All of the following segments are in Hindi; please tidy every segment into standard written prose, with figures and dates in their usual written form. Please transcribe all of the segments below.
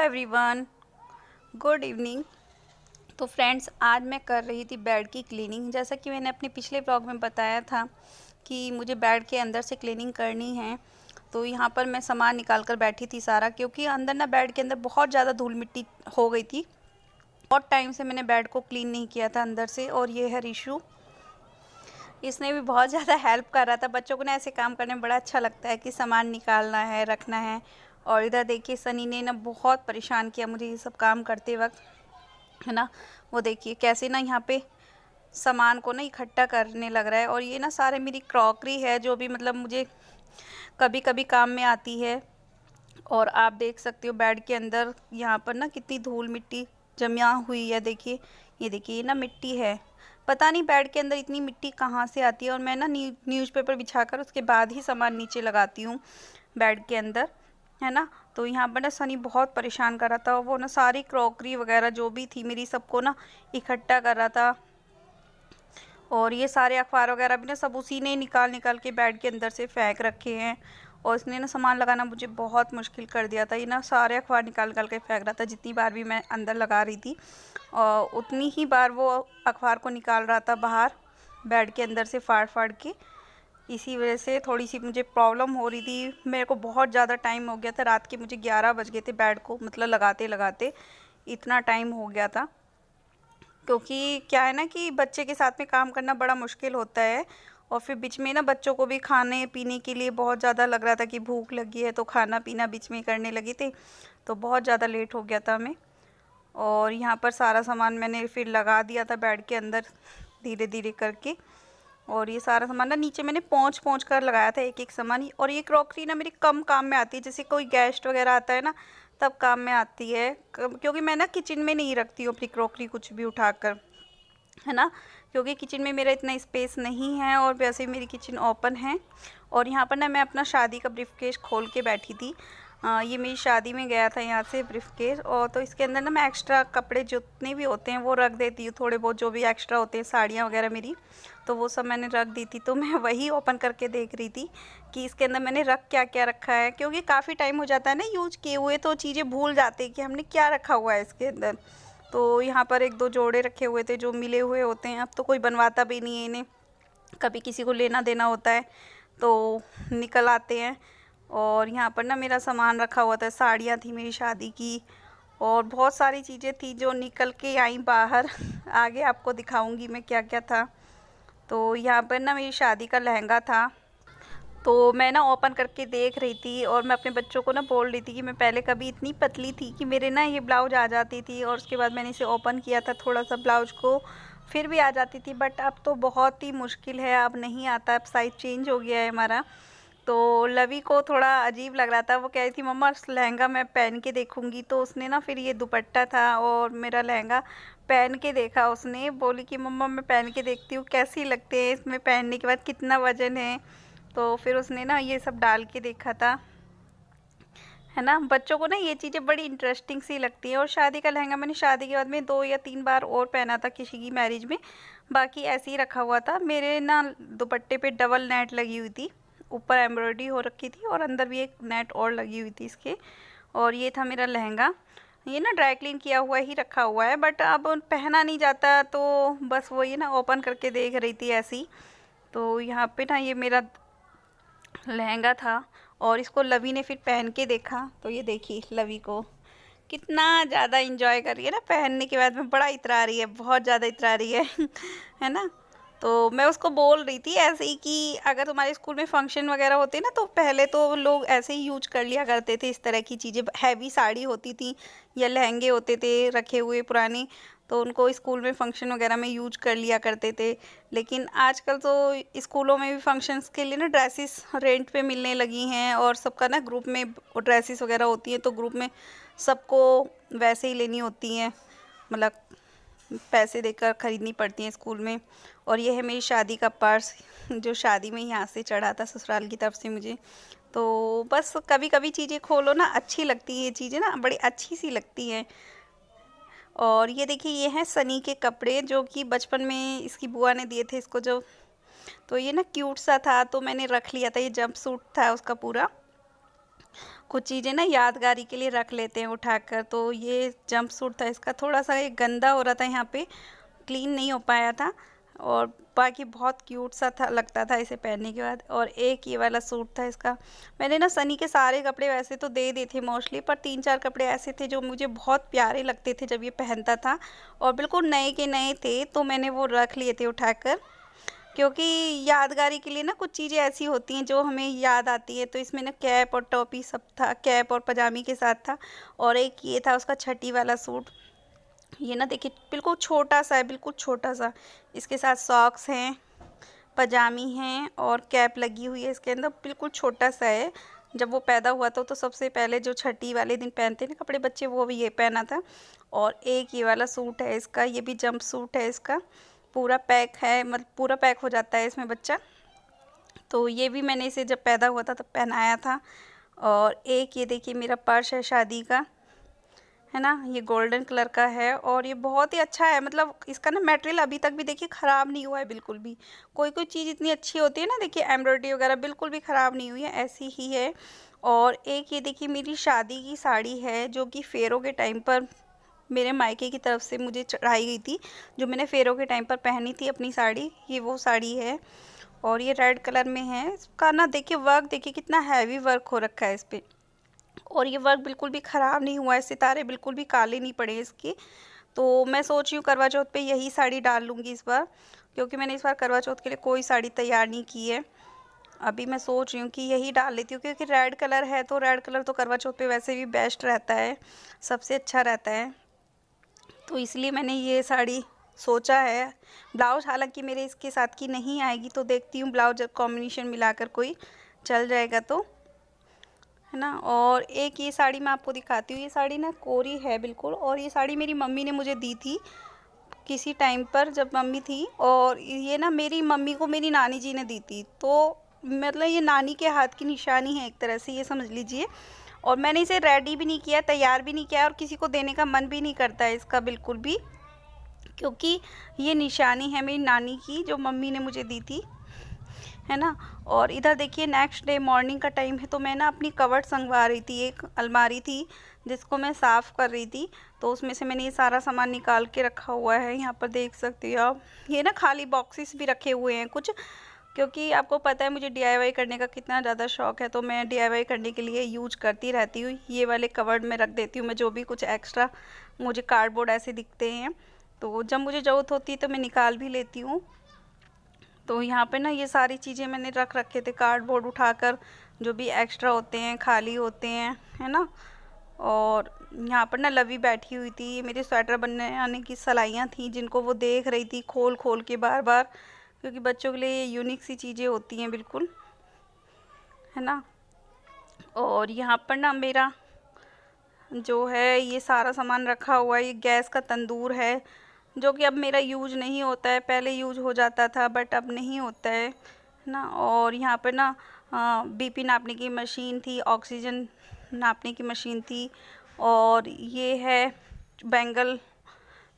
Everyone, good evening. तो फ्रेंड्स, आज मैं कर रही थी बेड की क्लीनिंग। जैसा कि मैंने अपने पिछले व्लॉग में बताया था कि मुझे बेड के अंदर से क्लीनिंग करनी है। तो यहाँ पर मैं सामान निकाल कर बैठी थी सारा, क्योंकि अंदर ना बेड के अंदर बहुत ज़्यादा धूल मिट्टी हो गई थी। बहुत टाइम से मैंने बेड को क्लीन नहीं किया था अंदर से। और ये है रिशु, इसने भी बहुत ज़्यादा हेल्प कर रहा था। बच्चों को ना ऐसे काम करने में बड़ा अच्छा लगता है कि सामान निकालना है, रखना है। और इधर देखिए सनी ने ना बहुत परेशान किया मुझे ये सब काम करते वक्त, है ना। वो देखिए कैसे ना यहाँ पे सामान को ना इकट्ठा करने लग रहा है। और ये ना सारे मेरी क्रॉकरी है जो भी मतलब मुझे कभी कभी काम में आती है। और आप देख सकते हो बेड के अंदर यहाँ पर ना कितनी धूल मिट्टी जमा हुई है। देखिए, ये देखिए, ये ना मिट्टी है। पता नहीं बेड के अंदर इतनी मिट्टी कहाँ से आती है। और मैं ना न्यूज़पेपर बिछाकर उसके बाद ही सामान नीचे लगाती हूँ बेड के अंदर, है ना। तो यहाँ पर ना सनी बहुत परेशान कर रहा था। वो ना सारी क्रॉकरी वगैरह जो भी थी मेरी, सबको ना इकट्ठा कर रहा था। और ये सारे अखबार वगैरह भी ना सब उसी ने निकाल निकाल के बेड के अंदर से फेंक रखे हैं। और इसने ना सामान लगाना मुझे बहुत मुश्किल कर दिया था। ये ना सारे अखबार निकाल निकाल के फेंक रहा था। जितनी बार भी मैं अंदर लगा रही थी और उतनी ही बार वो अखबार को निकाल रहा था बाहर बेड के अंदर से फाड़ फाड़ के। इसी वजह से थोड़ी सी मुझे प्रॉब्लम हो रही थी। मेरे को बहुत ज़्यादा टाइम हो गया था। रात के मुझे 11 बज गए थे बेड को मतलब लगाते लगाते, इतना टाइम हो गया था। क्योंकि क्या है ना कि बच्चे के साथ में काम करना बड़ा मुश्किल होता है। और फिर बीच में ना बच्चों को भी खाने पीने के लिए बहुत ज़्यादा लग रहा था कि भूख लगी है, तो खाना पीना बीच में करने लगी थी। तो बहुत ज़्यादा लेट हो गया था हमें। और यहाँ पर सारा सामान मैंने फिर लगा दिया था बेड के अंदर धीरे धीरे करके। और ये सारा सामान ना नीचे मैंने पोंछ पोंछ कर लगाया था एक एक सामान। और ये क्रॉकरी ना मेरी कम काम में आती है, जैसे कोई गेस्ट वगैरह आता है ना तब काम में आती है। क्योंकि मैं ना किचन में नहीं रखती हूँ अपनी क्रॉकरी कुछ भी उठाकर, है ना। क्योंकि किचन में मेरा इतना स्पेस नहीं है और वैसे भी मेरी किचन ओपन है। और यहाँ पर ना मैं अपना शादी का ब्रीफकेस खोल के बैठी थी। ये मेरी शादी में गया था यहाँ से ब्रीफकेस। और तो इसके अंदर ना मैं एक्स्ट्रा कपड़े जितने भी होते हैं वो रख देती हूँ। थोड़े बहुत जो भी एक्स्ट्रा होते हैं, साड़ियाँ वगैरह मेरी, तो वो सब मैंने रख दी थी। तो मैं वही ओपन करके देख रही थी कि इसके अंदर मैंने रख क्या क्या रखा है। क्योंकि काफ़ी टाइम हो जाता है ना यूज किए हुए, तो चीज़ें भूल जाते हैं कि हमने क्या रखा हुआ है इसके अंदर। तो यहाँ पर एक दो जोड़े रखे हुए थे जो मिले हुए होते हैं। अब तो कोई बनवाता भी नहीं है इन्हें, कभी किसी को लेना देना होता है तो निकल आते हैं। और यहाँ पर ना मेरा सामान रखा हुआ था, साड़ियाँ थी मेरी शादी की। और बहुत सारी चीज़ें थी जो निकल के आई बाहर। आगे आपको दिखाऊंगी मैं क्या क्या था। तो यहाँ पर ना मेरी शादी का लहंगा था। तो मैं ना ओपन करके देख रही थी और मैं अपने बच्चों को ना बोल रही थी कि मैं पहले कभी इतनी पतली थी कि मेरे ना ये ब्लाउज आ जाती थी। और उसके बाद मैंने इसे ओपन किया था थोड़ा सा ब्लाउज को, फिर भी आ जाती थी। बट अब तो बहुत ही मुश्किल है, अब नहीं आता, अब साइज़ चेंज हो गया है हमारा। तो लवी को थोड़ा अजीब लग रहा था। वो कह रही थी मम्मा लहंगा मैं पहन के देखूंगी। तो उसने ना फिर ये दुपट्टा था और मेरा लहंगा पहन के देखा। उसने बोली कि मम्मा मैं पहन के देखती हूँ कैसी लगते हैं, इसमें पहनने के बाद कितना वजन है। तो फिर उसने ना ये सब डाल के देखा था, है ना। बच्चों को ना ये चीज़ें बड़ी इंटरेस्टिंग सी लगती हैं। और शादी का लहंगा मैंने शादी के बाद में 2 या 3 बार और पहना था किसी की मैरिज में, बाकी ऐसे ही रखा हुआ था। मेरे ना दुपट्टे पे डबल नेट लगी हुई थी, ऊपर एम्ब्रॉयडरी हो रखी थी और अंदर भी एक नेट और लगी हुई थी इसके। और ये था मेरा लहंगा। ये ना ड्राई क्लीन किया हुआ ही रखा हुआ है, बट अब पहना नहीं जाता, तो बस वो ये ना ओपन करके देख रही थी ऐसी। तो यहाँ पे ना ये मेरा लहंगा था और इसको लवी ने फिर पहन के देखा। तो ये देखिए लवी को कितना ज़्यादा इंजॉय कर रही है ना, पहनने के बाद में बड़ा इतरा रही है, बहुत ज़्यादा इतरा रही है। है ना। तो मैं उसको बोल रही थी ऐसे ही कि अगर तुम्हारे स्कूल में फंक्शन वगैरह होते ना तो पहले तो लोग ऐसे ही यूज कर लिया करते थे इस तरह की चीज़ें। हैवी साड़ी होती थी या लहंगे होते थे रखे हुए पुराने, तो उनको स्कूल में फंक्शन वगैरह में यूज कर लिया करते थे। लेकिन आजकल तो स्कूलों में भी फंक्शंस के लिए ना ड्रेसेस रेंट पे मिलने लगी हैं। और सबका ना ग्रुप में ड्रेसेस वगैरह होती हैं, तो ग्रुप में सबको वैसे ही लेनी होती हैं, मतलब पैसे देकर ख़रीदनी पड़ती हैं स्कूल में। और ये है मेरी शादी का पर्स जो शादी में यहाँ से चढ़ा था ससुराल की तरफ से मुझे। तो बस कभी कभी चीज़ें खोलो ना अच्छी लगती है, ये चीज़ें ना बड़ी अच्छी सी लगती हैं। और ये देखिए ये हैं सनी के कपड़े जो कि बचपन में इसकी बुआ ने दिए थे इसको जो। तो ये ना क्यूट सा था तो मैंने रख लिया था, ये जंप सूट था उसका पूरा। कुछ चीज़ें ना यादगारी के लिए रख लेते हैं उठाकर। तो ये जंपसूट था, इसका थोड़ा-सा ये गंदा हो रहा था यहाँ पे, क्लीन नहीं हो पाया था, और बाकी बहुत क्यूट सा था, लगता था इसे पहनने के बाद। और एक ये वाला सूट था इसका। मैंने ना सनी के सारे कपड़े वैसे तो दे दिए थे मोस्टली, पर 3-4 कपड़े ऐसे थे जो मुझे बहुत प्यारे लगते थे जब ये पहनता था, और बिल्कुल नए के नए थे, तो मैंने वो रख लिए थे उठाकर। क्योंकि यादगारी के लिए ना कुछ चीज़ें ऐसी होती हैं जो हमें याद आती है। तो इसमें ना कैप और टोपी सब था, कैप और पजामी के साथ था, और एक ये था उसका छठी वाला सूट। ये ना देखिए बिल्कुल छोटा-सा है, बिल्कुल छोटा-सा। इसके साथ सॉक्स हैं, पजामी हैं, और कैप लगी हुई है इसके अंदर, बिल्कुल छोटा-सा है। जब वो पैदा हुआ था तो सबसे पहले जो छठी वाले दिन पहनते हैं ना कपड़े बच्चे, वो भी ये पहना था। और एक ये वाला सूट है इसका, ये भी जंप सूट है इसका, पूरा पैक है, मतलब पूरा पैक हो जाता है इसमें बच्चा। तो ये भी मैंने इसे जब पैदा हुआ था तब पहनाया था। और एक ये देखिए मेरा पर्स है शादी का, है ना, ये गोल्डन कलर का है, और ये बहुत ही अच्छा है। मतलब इसका ना मटेरियल अभी तक भी देखिए ख़राब नहीं हुआ है बिल्कुल भी। कोई-कोई चीज़ इतनी अच्छी होती है ना, देखिए एम्ब्रॉयडरी वगैरह बिल्कुल भी ख़राब नहीं हुई है, ऐसी ही है। और एक ये देखिए मेरी शादी की साड़ी है, जो कि फेरों के टाइम पर मेरे मायके की तरफ से मुझे चढ़ाई गई थी, जो मैंने फेरों के टाइम पर पहनी थी अपनी साड़ी, ये वो साड़ी है। और ये रेड कलर में है। इसका ना देखिए वर्क, देखिए कितना हैवी वर्क हो रखा है इस पे, और ये वर्क बिल्कुल भी ख़राब नहीं हुआ है, सितारे बिल्कुल भी काले नहीं पड़े इसके। तो मैं सोच रही हूँ करवा चौथ पे यही साड़ी डाल लूँगी इस बार, क्योंकि मैंने इस बार करवा चौथ के लिए कोई साड़ी तैयार नहीं की है। अभी मैं सोच रही हूँ कि यही डाल लेती हूँ, क्योंकि रेड कलर है, तो रेड कलर तो करवा चौथ पे वैसे भी बेस्ट रहता है, सबसे अच्छा रहता है। तो इसलिए मैंने ये साड़ी सोचा है। ब्लाउज हालांकि मेरे इसके साथ की नहीं आएगी, तो देखती हूँ ब्लाउज कॉम्बिनेशन मिलाकर कोई चल जाएगा तो, है ना। और एक ये साड़ी मैं आपको दिखाती हूँ, ये साड़ी ना कोरी है बिल्कुल, और ये साड़ी मेरी मम्मी ने मुझे दी थी किसी टाइम पर जब मम्मी थी, और ये ना मेरी मम्मी को मेरी नानी जी ने दी थी। तो मतलब ये नानी के हाथ की निशानी है एक तरह से, ये समझ लीजिए। और मैंने इसे रेडी भी नहीं किया, तैयार भी नहीं किया, और किसी को देने का मन भी नहीं करता है इसका बिल्कुल भी, क्योंकि ये निशानी है मेरी नानी की जो मम्मी ने मुझे दी थी, है ना। और इधर देखिए नेक्स्ट डे मॉर्निंग का टाइम है, तो मैं ना अपनी कवर्ड संगवा रही थी, एक अलमारी थी जिसको मैं साफ़ कर रही थी, तो उसमें से मैंने ये सारा सामान निकाल के रखा हुआ है, यहाँ पर देख सकते हो आप। ये ना खाली बॉक्सेस भी रखे हुए हैं कुछ, क्योंकि आपको पता है मुझे डीआईवाई करने का कितना ज़्यादा शौक़ है, तो मैं डीआईवाई करने के लिए यूज करती रहती हूँ। ये वाले कवर्ड में रख देती हूँ मैं जो भी कुछ एक्स्ट्रा मुझे कार्डबोर्ड ऐसे दिखते हैं, तो जब मुझे ज़रूरत होती है तो मैं निकाल भी लेती हूँ। तो यहाँ पे ना ये सारी चीज़ें मैंने रख रखे थे, कार्डबोर्ड उठाकर, जो भी एक्स्ट्रा होते हैं, खाली होते हैं, है ना। और यहाँ पर ना लवी बैठी हुई थी, ये मेरे स्वेटर बनाने की सिलाइयाँ थी, जिनको वो देख रही थी खोल खोल के बार बार, क्योंकि बच्चों के लिए ये यूनिक सी चीज़ें होती हैं बिल्कुल, है ना। और यहाँ पर ना मेरा जो है ये सारा सामान रखा हुआ है, ये गैस का तंदूर है, जो कि अब मेरा यूज नहीं होता है, पहले यूज हो जाता था बट अब नहीं होता है ना। और यहाँ पर ना बीपी नापने की मशीन थी, ऑक्सीजन नापने की मशीन थी, और ये है बैंगल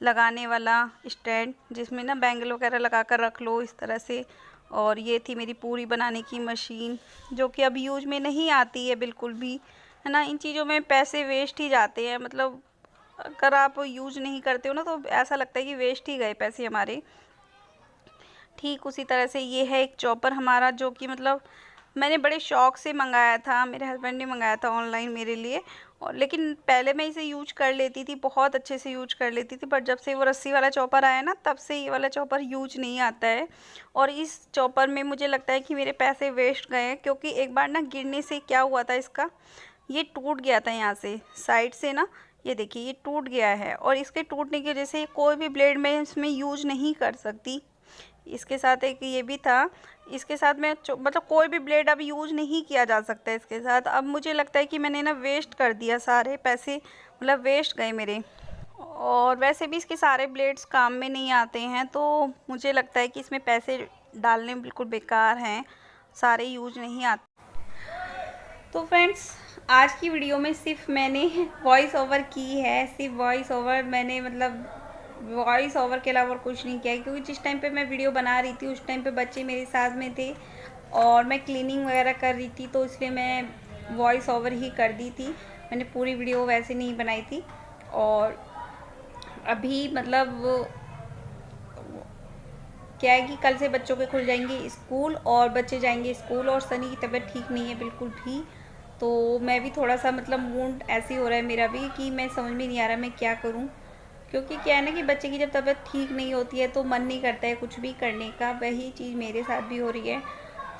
लगाने वाला स्टैंड, जिसमें ना बैंगल वगैरह लगा कर रख लो इस तरह से। और ये थी मेरी पूरी बनाने की मशीन, जो कि अब यूज में नहीं आती है बिल्कुल भी, है ना। इन चीज़ों में पैसे वेस्ट ही जाते हैं, मतलब अगर आप यूज नहीं करते हो ना तो ऐसा लगता है कि वेस्ट ही गए पैसे हमारे। ठीक उसी तरह से ये है एक चॉपर हमारा, जो कि मतलब मैंने बड़े शौक़ से मंगाया था, मेरे हस्बैंड ने मंगाया था ऑनलाइन मेरे लिए। और लेकिन पहले मैं इसे यूज कर लेती थी, बहुत अच्छे से यूज कर लेती थी, बट जब से वो रस्सी वाला चॉपर आया ना, तब से ये वाला चॉपर यूज नहीं आता है। और इस चॉपर में मुझे लगता है कि मेरे पैसे वेस्ट गए, क्योंकि एक बार ना गिरने से क्या हुआ था, इसका ये टूट गया था यहाँ से साइड से ना, ये देखिए ये टूट गया है। और इसके टूटने की वजह से कोई भी ब्लेड मैं इसमें यूज नहीं कर सकती। इसके साथ एक ये भी था, इसके साथ मैं मतलब कोई भी ब्लेड अब यूज नहीं किया जा सकता है इसके साथ। अब मुझे लगता है कि मैंने ना वेस्ट कर दिया, सारे पैसे मतलब वेस्ट गए मेरे। और वैसे भी इसके सारे ब्लेड्स काम में नहीं आते हैं, तो मुझे लगता है कि इसमें पैसे डालने बिल्कुल बेकार हैं, सारे यूज नहीं आते। तो फ्रेंड्स आज की वीडियो में सिर्फ मैंने वॉइस ओवर की है, सिर्फ वॉइस ओवर मैंने, मतलब वॉइस ओवर के अलावा और कुछ नहीं किया है, क्योंकि जिस टाइम पे मैं वीडियो बना रही थी उस टाइम पे बच्चे मेरे साथ में थे और मैं क्लीनिंग वगैरह कर रही थी, तो इसलिए मैं वॉइस ओवर ही कर दी थी, मैंने पूरी वीडियो वैसे नहीं बनाई थी। और अभी मतलब क्या है कि कल से बच्चों के खुल जाएंगे स्कूल और बच्चे जाएंगे स्कूल, और सनी की तबीयत ठीक नहीं है बिल्कुल भी। तो मैं भी थोड़ा सा मतलब मूड ऐसे ही हो रहा है मेरा भी कि मैं समझ में नहीं आ रहा मैं क्या करूं, क्योंकि क्या है ना कि बच्चे की जब तबीयत ठीक नहीं होती है तो मन नहीं करता है कुछ भी करने का। वही चीज़ मेरे साथ भी हो रही है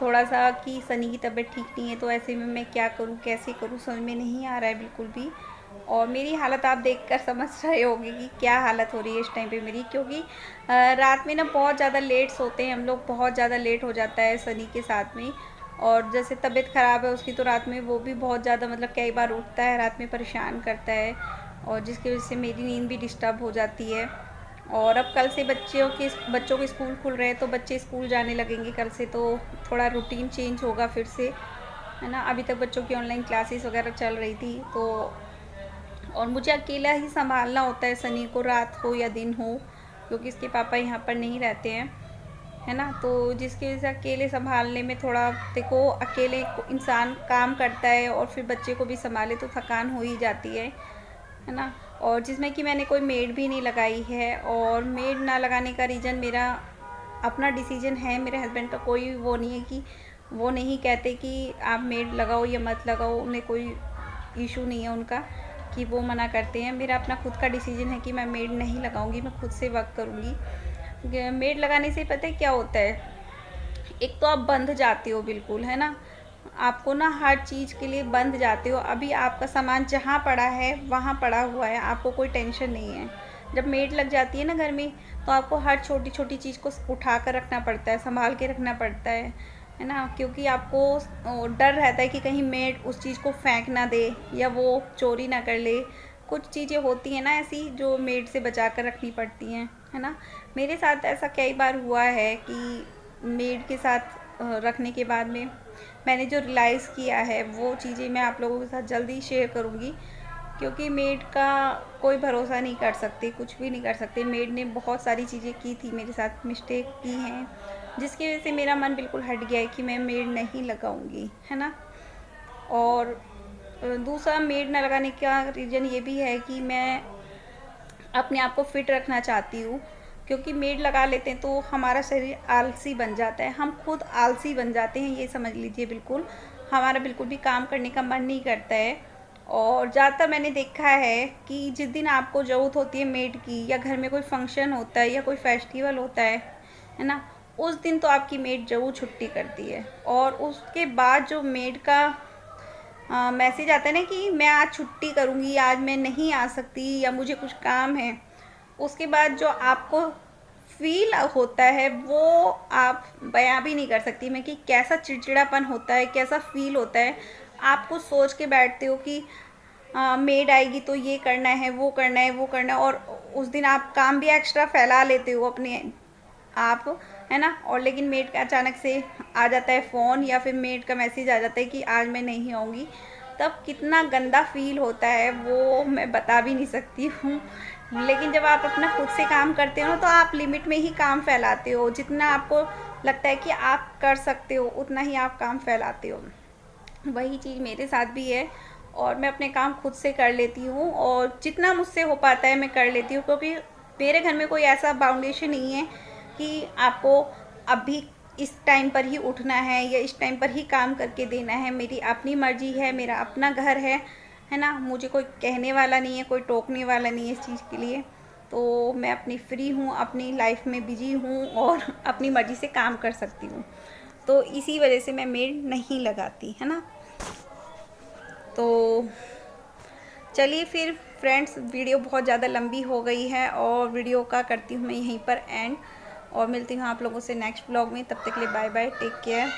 थोड़ा सा कि सनी की तबीयत ठीक नहीं है, तो ऐसे में मैं क्या करूं कैसे करूं समझ में नहीं आ रहा है बिल्कुल भी। और मेरी हालत आप देखकर समझ रहे होंगे कि क्या हालत हो रही है इस टाइम पे मेरी, क्योंकि रात में ना बहुत ज़्यादा लेट सोते हैं हम लोग, बहुत ज़्यादा लेट हो जाता है सनी के साथ में। और जैसे तबीयत ख़राब है उसकी, तो रात में वो भी बहुत ज़्यादा मतलब कई बार उठता है रात में, परेशान करता है, और जिसकी वजह से मेरी नींद भी डिस्टर्ब हो जाती है। और अब कल से बच्चों के स्कूल खुल रहे हैं, तो बच्चे स्कूल जाने लगेंगे कल से, तो थोड़ा रूटीन चेंज होगा फिर से, है ना। अभी तक बच्चों की ऑनलाइन क्लासेस वगैरह चल रही थी, तो और मुझे अकेला ही संभालना होता है सनी को, रात हो या दिन हो, क्योंकि इसके पापा यहाँ पर नहीं रहते हैं, है ना। तो जिसकी वजह से अकेले संभालने में थोड़ा, देखो अकेले इंसान काम करता है और फिर बच्चे को भी संभाले तो थकान हो ही जाती है ना। और जिसमें कि मैंने कोई मेड भी नहीं लगाई है, और मेड ना लगाने का रीज़न मेरा अपना डिसीजन है, मेरे हस्बैंड का कोई वो नहीं है कि वो नहीं कहते कि आप मेड लगाओ या मत लगाओ, उन्हें कोई इशू नहीं है उनका कि वो मना करते हैं। मेरा अपना खुद का डिसीजन है कि मैं मेड नहीं लगाऊंगी, मैं खुद से वर्क करूंगी। मेड लगाने से पता है क्या होता है, एक तो आप बंध जाते हो बिल्कुल, है ना, आपको ना हर चीज़ के लिए बंध जाते हो। अभी आपका सामान जहाँ पड़ा है वहाँ पड़ा हुआ है, आपको कोई टेंशन नहीं है। जब मेड लग जाती है ना घर में, तो आपको हर छोटी छोटी चीज़ को उठा कर रखना पड़ता है, संभाल के रखना पड़ता है ना, क्योंकि आपको डर रहता है कि कहीं मेड उस चीज़ को फेंक ना दे या वो चोरी ना कर ले। कुछ चीज़ें होती हैं ना ऐसी जो मेड से बचा कर रखनी पड़ती हैं, है ना। मेरे साथ ऐसा कई बार हुआ है कि मेड के साथ रखने के बाद में मैंने जो रियलाइज़ किया है वो चीज़ें मैं आप लोगों के साथ जल्दी शेयर करूँगी, क्योंकि मेड का कोई भरोसा नहीं कर सकते, कुछ भी नहीं कर सकते। मेड ने बहुत सारी चीज़ें की थी मेरे साथ, मिस्टेक की हैं, जिसकी वजह से मेरा मन बिल्कुल हट गया है कि मैं मेड नहीं लगाऊंगी, है ना। और दूसरा मेड ना लगाने का रीज़न ये भी है कि मैं अपने आप को फिट रखना चाहती हूँ, क्योंकि मेड लगा लेते हैं तो हमारा शरीर आलसी बन जाता है, हम खुद आलसी बन जाते हैं, ये समझ लीजिए। बिल्कुल हमारा बिल्कुल भी काम करने का मन नहीं करता है। और ज़्यादातर मैंने देखा है कि जिस दिन आपको ज़रूरत होती है मेड की, या घर में कोई फंक्शन होता है या कोई फेस्टिवल होता है ना, उस दिन तो आपकी मेड ज़रूर छुट्टी करती है। और उसके बाद जो मेड का मैसेज आता है ना कि मैं आज छुट्टी करूँगी, आज मैं नहीं आ सकती या मुझे कुछ काम है, उसके बाद जो आपको फील होता है वो आप बयां भी नहीं कर सकती मैं, कि कैसा चिड़चिड़ापन होता है, कैसा फील होता है। आपको सोच के बैठते हो कि मेड आएगी तो ये करना है वो करना है वो करना है, और उस दिन आप काम भी एक्स्ट्रा फैला लेते हो अपने आप, है ना। और लेकिन मेड का अचानक से आ जाता है फ़ोन, या फिर मेड का मैसेज आ जाता है कि आज मैं नहीं आऊँगी, तब कितना गंदा फील होता है वो मैं बता भी नहीं सकती हूँ। लेकिन जब आप अपना खुद से काम करते हो ना, तो आप लिमिट में ही काम फैलाते हो, जितना आपको लगता है कि आप कर सकते हो उतना ही आप काम फैलाते हो। वही चीज़ मेरे साथ भी है, और मैं अपने काम खुद से कर लेती हूँ, और जितना मुझसे हो पाता है मैं कर लेती हूँ, क्योंकि मेरे घर में कोई ऐसा बाउंडेशन नहीं है कि आपको अभी इस टाइम पर ही उठना है या इस टाइम पर ही काम करके देना है। मेरी अपनी मर्जी है, मेरा अपना घर है ना, मुझे कोई कहने वाला नहीं है, कोई टोकने वाला नहीं है इस चीज़ के लिए। तो मैं अपनी फ्री हूँ, अपनी लाइफ में बिजी हूँ, और अपनी मर्ज़ी से काम कर सकती हूँ, तो इसी वजह से मैं मेड नहीं लगाती, है ना। तो चलिए फिर फ्रेंड्स, वीडियो बहुत ज़्यादा लंबी हो गई है, और वीडियो का करती हूँ मैं यहीं पर एंड, और मिलती हूँ आप लोगों से नेक्स्ट ब्लॉग में। तब तक के लिए बाय बाय, टेक केयर।